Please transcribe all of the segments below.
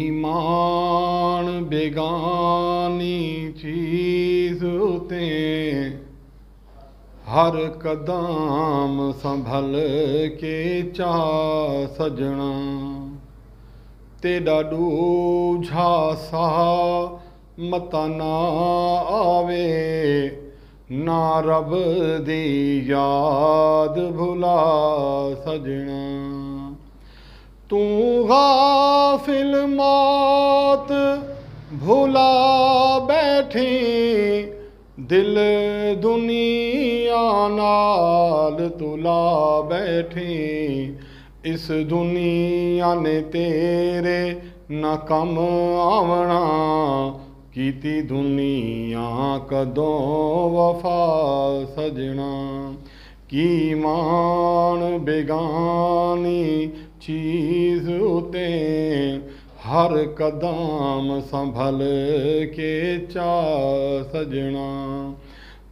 ईमान बेगानी चीज़ ते हर कदम संभल के चा सजना तेरा डूझा सा मता ना आवे ना रब दी याद भुला सजना तू गाफिल मौत भुला बैठी दिल दुनिया नाल तुला बैठी इस दुनिया ने तेरे ना कम आवना कीती दुनिया कदों वफा सजना की मान बेगानी चीज़ उते हर कदम संभल के चा सजना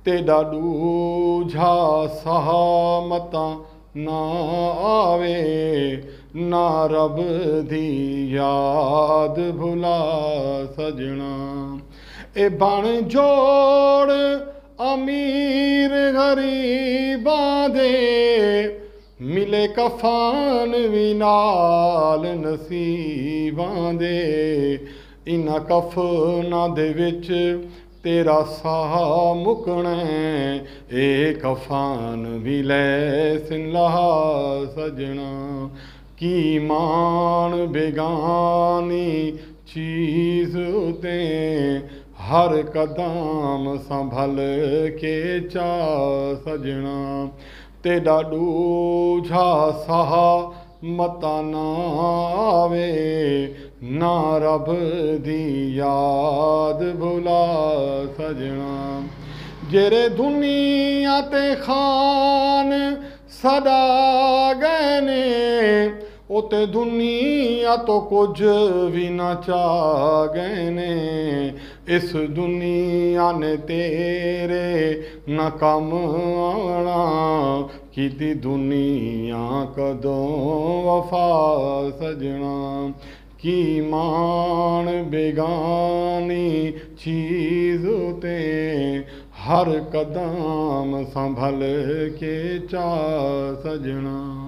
तेरा डूझा सहा मता ना आवे ना रब दी याद भुला सजना ए बन जोड़ अमीर गरीबां दे मिले कफान भी नाल नसीबां दे इन्हां कफनां दे विच तेरा साह मुकना ए कफान भी लै सिनला सजना की मान बेगानी चीज़ ते हर कदम संभल के चा सजना तेरा डूझा सहा मता ना आवे ना रब दी याद भुला सजना जेरे दुनिया ते खान सदा गए ने उते दुनिया तो कुछ भी ना चा गए ने इस दुनिया ने तेरे न कम आना कीती दुनिया कदों वफा सजना की मान बेगानी चीज़ ते हर कदम संभल के चा सजना।